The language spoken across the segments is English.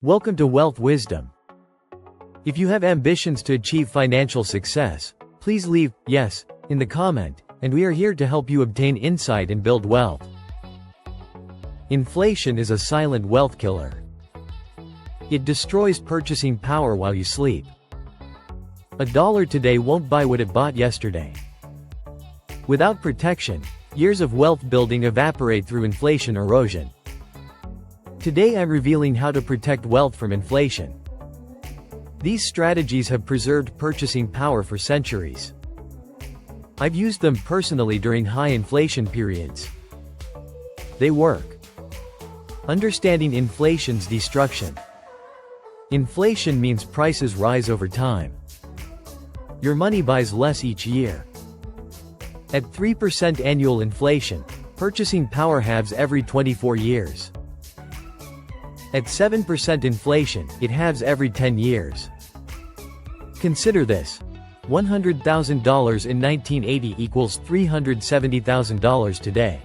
Welcome to Wealth Wisdom. If you have ambitions to achieve financial success, please leave "yes" in the comment, and we are here to help you obtain insight and build wealth. Inflation is a silent wealth killer. It destroys purchasing power while you sleep. $1 today won't buy what it bought yesterday. Without protection, years of wealth building evaporate through inflation erosion. Today I'm revealing how to protect wealth from inflation. These strategies have preserved purchasing power for centuries. I've used them personally during high inflation periods. They work. Understanding inflation's destruction. Inflation means prices rise over time. Your money buys less each year. At 3% annual inflation, purchasing power halves every 24 years. At 7% inflation, it halves every 10 years. Consider this. $100,000 in 1980 equals $370,000 today.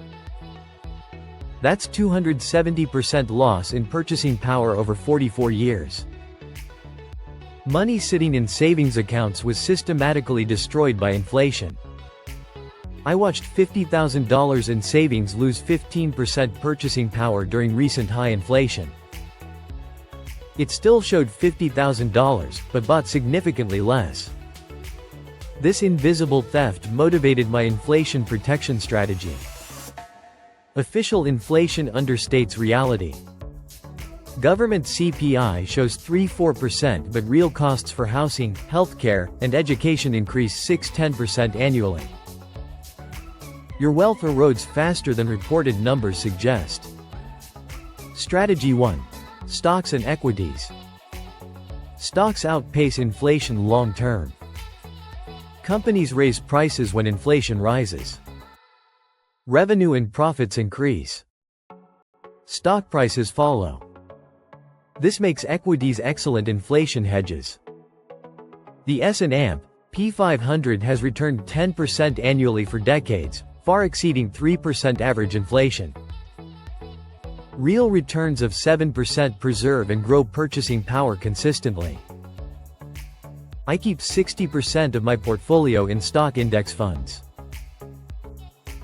That's 270% loss in purchasing power over 44 years. Money sitting in savings accounts was systematically destroyed by inflation. I watched $50,000 in savings lose 15% purchasing power during recent high inflation. It still showed $50,000, but bought significantly less. This invisible theft motivated my inflation protection strategy. Official inflation understates reality. Government CPI shows 3–4%, but real costs for housing, healthcare, and education increase 6–10% annually. Your wealth erodes faster than reported numbers suggest. Strategy 1. Stocks and equities. Stocks outpace inflation long term. Companies raise prices when inflation rises. Revenue and profits increase. Stock prices follow. This makes equities excellent inflation hedges. The S&P 500 has returned 10% annually for decades, far exceeding 3% average inflation. Real returns of 7% preserve and grow purchasing power consistently. I keep 60% of my portfolio in stock index funds.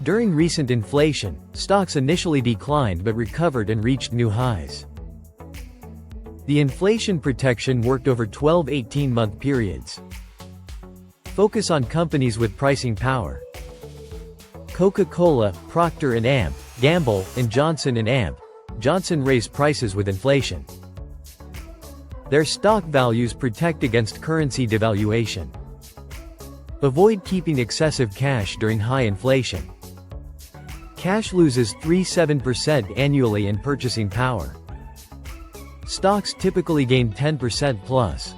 During recent inflation, stocks initially declined but recovered and reached new highs. The inflation protection worked over 12–18-month periods. Focus on companies with pricing power. Coca-Cola, Procter & Gamble, and Johnson & Johnson raise prices with inflation. Their stock values protect against currency devaluation. Avoid keeping excessive cash during high inflation. Cash loses 3–7% annually in purchasing power. Stocks typically gain 10% plus.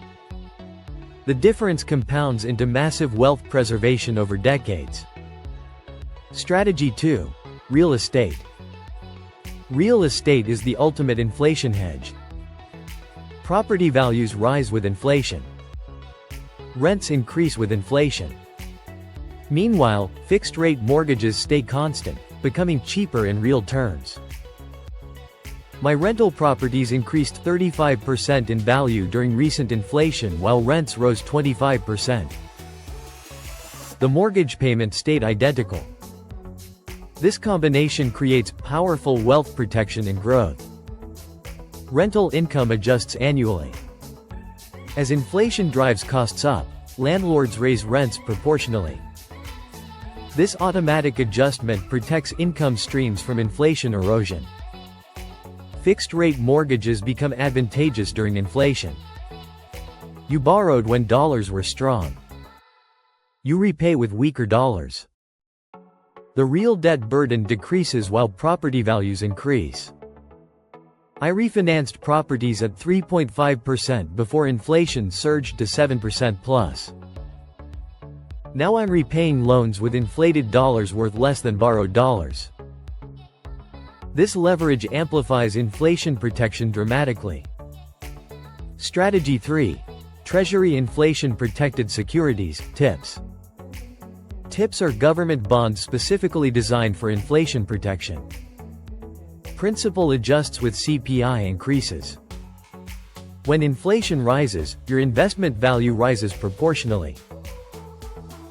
The difference compounds into massive wealth preservation over decades. Strategy 2. Real estate. Real estate is the ultimate inflation hedge. Property values rise with inflation. Rents increase with inflation. Meanwhile, fixed-rate mortgages stay constant, becoming cheaper in real terms. My rental properties increased 35% in value during recent inflation while rents rose 25%. The mortgage payment stayed identical. This combination creates powerful wealth protection and growth. Rental income adjusts annually. As inflation drives costs up, landlords raise rents proportionally. This automatic adjustment protects income streams from inflation erosion. Fixed-rate mortgages become advantageous during inflation. You borrowed when dollars were strong. You repay with weaker dollars. The real debt burden decreases while property values increase. I refinanced properties at 3.5% before inflation surged to 7% plus. Now I'm repaying loans with inflated dollars worth less than borrowed dollars. This leverage amplifies inflation protection dramatically. Strategy 3. Treasury inflation protected securities, TIPS. TIPS are government bonds specifically designed for inflation protection. Principal adjusts with CPI increases. When inflation rises, your investment value rises proportionally.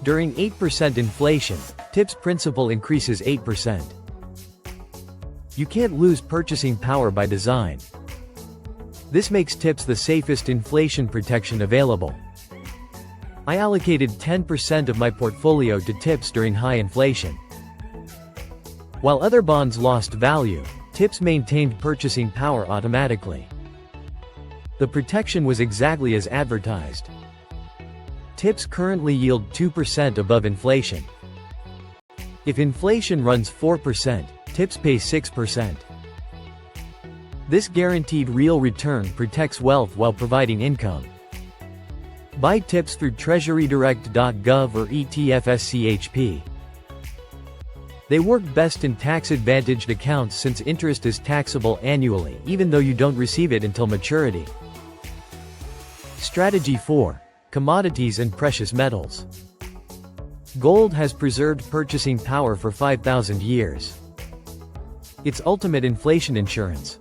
During 8% inflation, TIPS principal increases 8%. You can't lose purchasing power by design. This makes TIPS the safest inflation protection available. I allocated 10% of my portfolio to TIPS during high inflation. While other bonds lost value, TIPS maintained purchasing power automatically. The protection was exactly as advertised. TIPS currently yield 2% above inflation. If inflation runs 4%, TIPS pays 6%. This guaranteed real return protects wealth while providing income. Buy TIPS through treasurydirect.gov or ETFSCHP. They work best in tax-advantaged accounts since interest is taxable annually even though you don't receive it until maturity. Strategy 4. Commodities and precious metals. Gold has preserved purchasing power for 5,000 years. It's ultimate inflation insurance.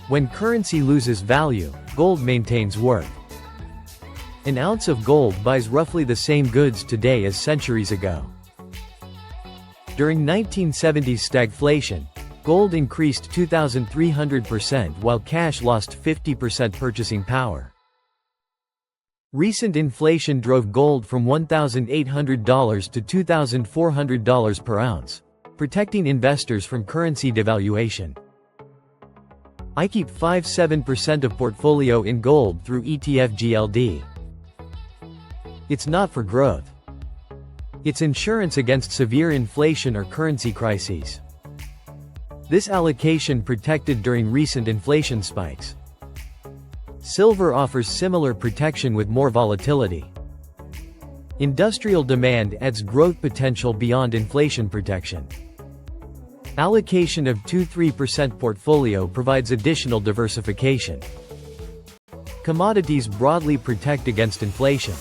When currency loses value, gold maintains worth. An ounce of gold buys roughly the same goods today as centuries ago. During 1970s stagflation, gold increased 2,300% while cash lost 50% purchasing power. Recent inflation drove gold from $1,800 to $2,400 per ounce, protecting investors from currency devaluation. I keep 5-7% of portfolio in gold through ETF GLD. It's not for growth. It's insurance against severe inflation or currency crises. This allocation protected during recent inflation spikes. Silver offers similar protection with more volatility. Industrial demand adds growth potential beyond inflation protection. Allocation of 2-3% portfolio provides additional diversification. Commodities broadly protect against inflation.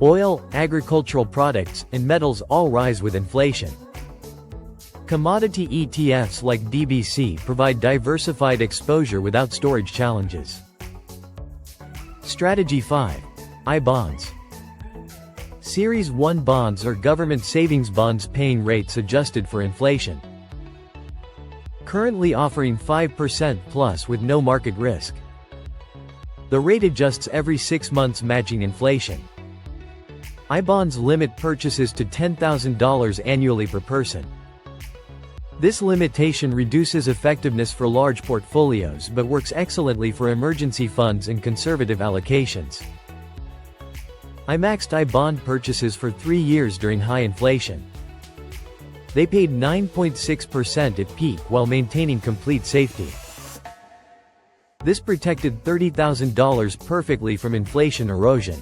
Oil, agricultural products, and metals all rise with inflation. Commodity ETFs like DBC provide diversified exposure without storage challenges. Strategy 5. I-bonds. Series 1 bonds are government savings bonds paying rates adjusted for inflation. Currently offering 5% plus with no market risk. The rate adjusts every 6 months matching inflation. I-bonds limit purchases to $10,000 annually per person. This limitation reduces effectiveness for large portfolios but works excellently for emergency funds and conservative allocations. I maxed I-bond purchases for 3 years during high inflation. They paid 9.6% at peak while maintaining complete safety. This protected $30,000 perfectly from inflation erosion.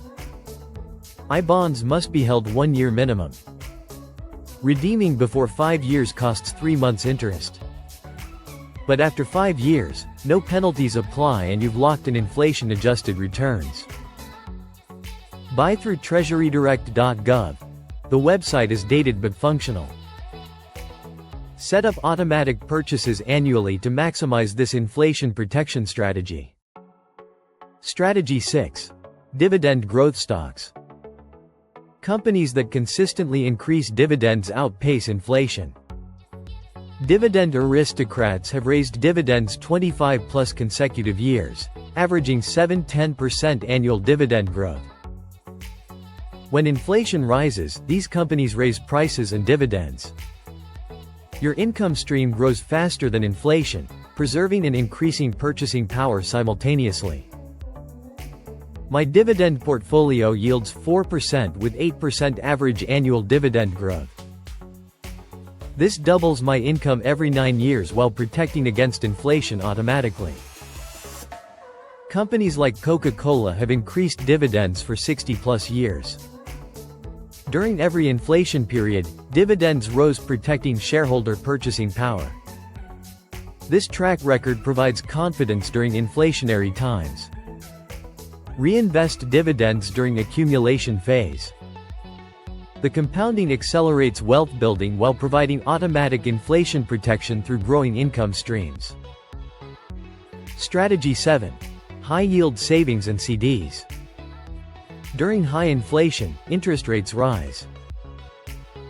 I-bonds must be held 1 year minimum. Redeeming before 5 years costs 3 months interest. But after 5 years, no penalties apply and you've locked in inflation-adjusted returns. Buy through treasurydirect.gov. The website is dated but functional. Set up automatic purchases annually to maximize this inflation protection strategy. Strategy 6. Dividend growth stocks. Companies that consistently increase dividends outpace inflation. Dividend aristocrats have raised dividends 25+ consecutive years, averaging 7-10% annual dividend growth. When inflation rises, these companies raise prices and dividends. Your income stream grows faster than inflation, preserving and increasing purchasing power simultaneously. My dividend portfolio yields 4% with 8% average annual dividend growth. This doubles my income every 9 years while protecting against inflation automatically. Companies like Coca-Cola have increased dividends for 60+ years. During every inflation period, dividends rose, protecting shareholder purchasing power. This track record provides confidence during inflationary times. Reinvest dividends during accumulation phase. The compounding accelerates wealth building while providing automatic inflation protection through growing income streams. Strategy 7. High-yield savings and CDs. During high inflation, interest rates rise.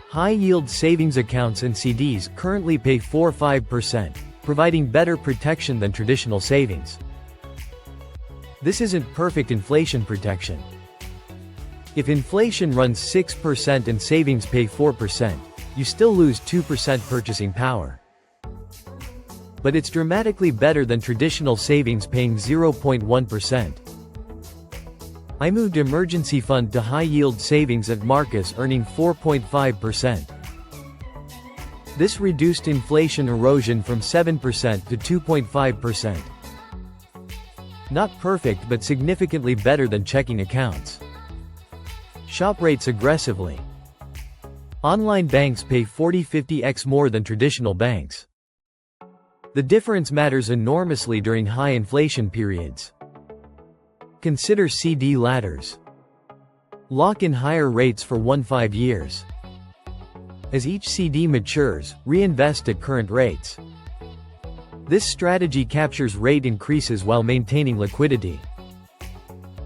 High-yield savings accounts and CDs currently pay 4–5%, providing better protection than traditional savings. This isn't perfect inflation protection. If inflation runs 6% and savings pay 4%, you still lose 2% purchasing power. But it's dramatically better than traditional savings paying 0.1%. I moved emergency fund to high-yield savings at Marcus earning 4.5%. This reduced inflation erosion from 7% to 2.5%. Not perfect but significantly better than checking accounts. Shop rates aggressively. Online banks pay 40–50x more than traditional banks. The difference matters enormously during high inflation periods. Consider CD ladders. Lock in higher rates for 1–5 years. As each CD matures, reinvest at current rates. This strategy captures rate increases while maintaining liquidity.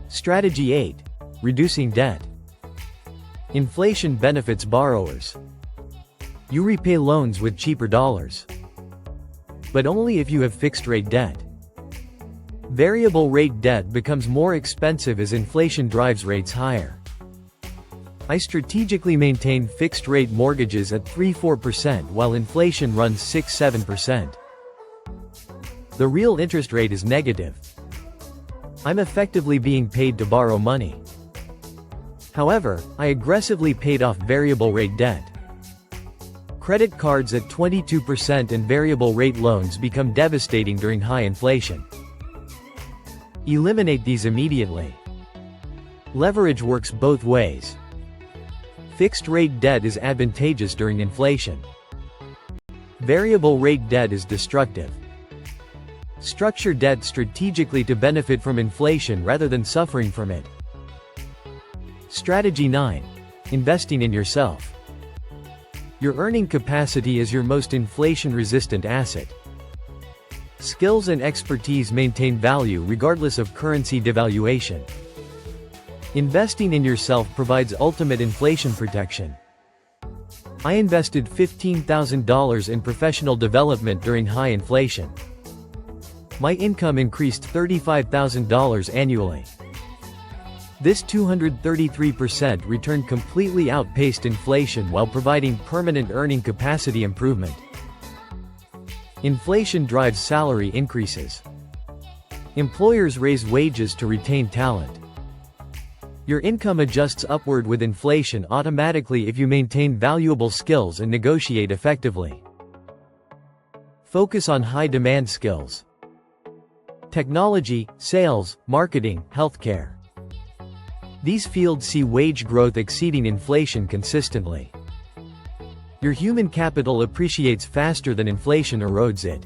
Strategy 8. Reducing debt. Inflation benefits borrowers. You repay loans with cheaper dollars. But only if you have fixed-rate debt. Variable rate debt becomes more expensive as inflation drives rates higher. I strategically maintain fixed-rate mortgages at 3–4% while inflation runs 6–7%. The real interest rate is negative. I'm effectively being paid to borrow money. However, I aggressively paid off variable rate debt. Credit cards at 22% and variable rate loans become devastating during high inflation. Eliminate these immediately. Leverage works both ways. Fixed-rate debt is advantageous during inflation. Variable rate debt is destructive. Structure debt strategically to benefit from inflation rather than suffering from it. Strategy 9. Investing in yourself. Your earning capacity is your most inflation-resistant asset. Skills and expertise maintain value regardless of currency devaluation. Investing in yourself provides ultimate inflation protection. I invested $15,000 in professional development during high inflation. My income increased $35,000 annually. This 233% return completely outpaced inflation while providing permanent earning capacity improvement. Inflation drives salary increases. Employers raise wages to retain talent. Your income adjusts upward with inflation automatically if you maintain valuable skills and negotiate effectively. Focus on high-demand skills. Technology, sales, marketing, healthcare. These fields see wage growth exceeding inflation consistently. Your human capital appreciates faster than inflation erodes it.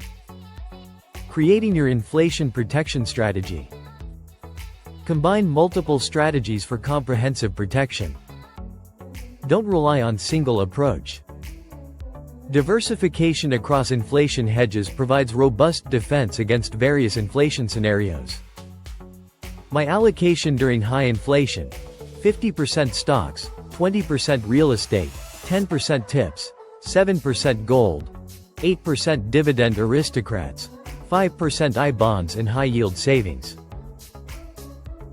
Creating your inflation protection strategy. Combine multiple strategies for comprehensive protection. Don't rely on single approach. Diversification across inflation hedges provides robust defense against various inflation scenarios. My allocation during high inflation: 50% stocks, 20% real estate, 10% tips, 7% gold, 8% dividend aristocrats, 5% I-bonds and high-yield savings.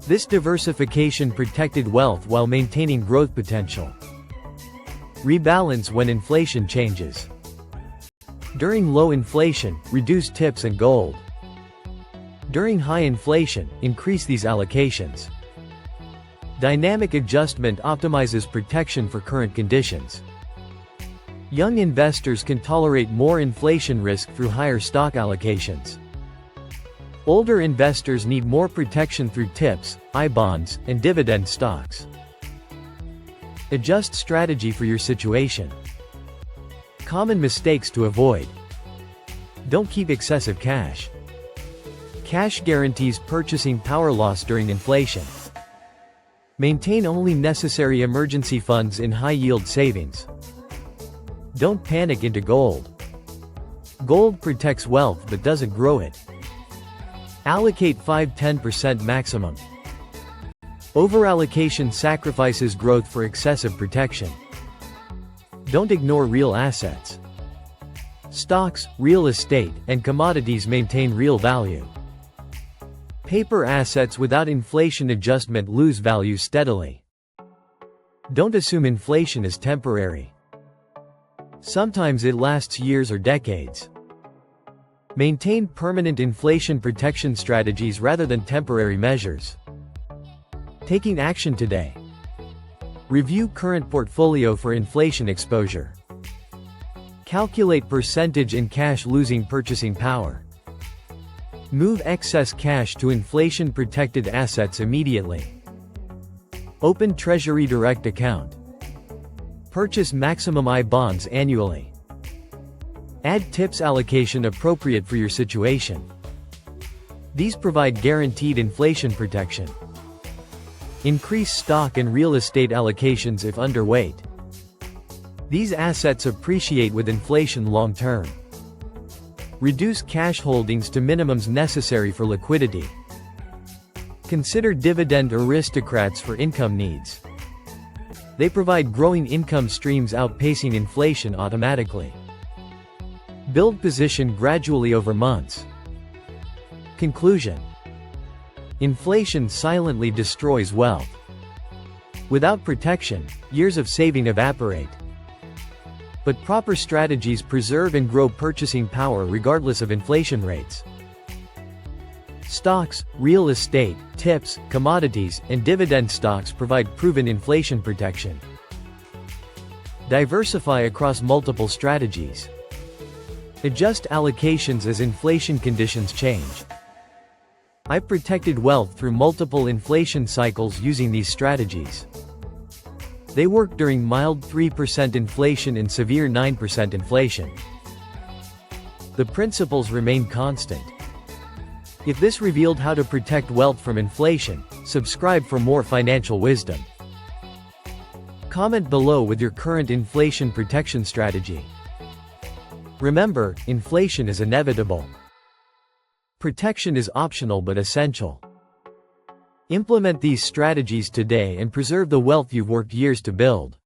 This diversification protected wealth while maintaining growth potential. Rebalance when inflation changes. During low inflation, reduce tips and gold. During high inflation, increase these allocations. Dynamic adjustment optimizes protection for current conditions. Young investors can tolerate more inflation risk through higher stock allocations. Older investors need more protection through tips, I-bonds, and dividend stocks. Adjust strategy for your situation. Common mistakes to avoid. Don't keep excessive cash. Cash guarantees purchasing power loss during inflation. Maintain only necessary emergency funds in high-yield savings. Don't panic into gold. Gold protects wealth but doesn't grow it. Allocate 5–10% maximum. Overallocation sacrifices growth for excessive protection. Don't ignore real assets. Stocks, real estate, and commodities maintain real value. Paper assets without inflation adjustment lose value steadily. Don't assume inflation is temporary. Sometimes it lasts years or decades. Maintain permanent inflation protection strategies rather than temporary measures. Taking action today. Review current portfolio for inflation exposure. Calculate percentage in cash losing purchasing power. Move excess cash to inflation-protected assets immediately. Open Treasury Direct account. Purchase maximum I bonds annually. Add TIPS allocation appropriate for your situation. These provide guaranteed inflation protection. Increase stock and real estate allocations if underweight. These assets appreciate with inflation long term. Reduce cash holdings to minimums necessary for liquidity. Consider dividend aristocrats for income needs. They provide growing income streams outpacing inflation automatically. Build position gradually over months. Conclusion. Inflation silently destroys wealth. Without protection, years of saving evaporate. But proper strategies preserve and grow purchasing power regardless of inflation rates. Stocks, real estate, TIPS, commodities, and dividend stocks provide proven inflation protection. Diversify across multiple strategies. Adjust allocations as inflation conditions change. I've protected wealth through multiple inflation cycles using these strategies. They work during mild 3% inflation and severe 9% inflation. The principles remain constant. If this revealed how to protect wealth from inflation, subscribe for more financial wisdom. Comment below with your current inflation protection strategy. Remember, inflation is inevitable. Protection is optional but essential. Implement these strategies today and preserve the wealth you've worked years to build.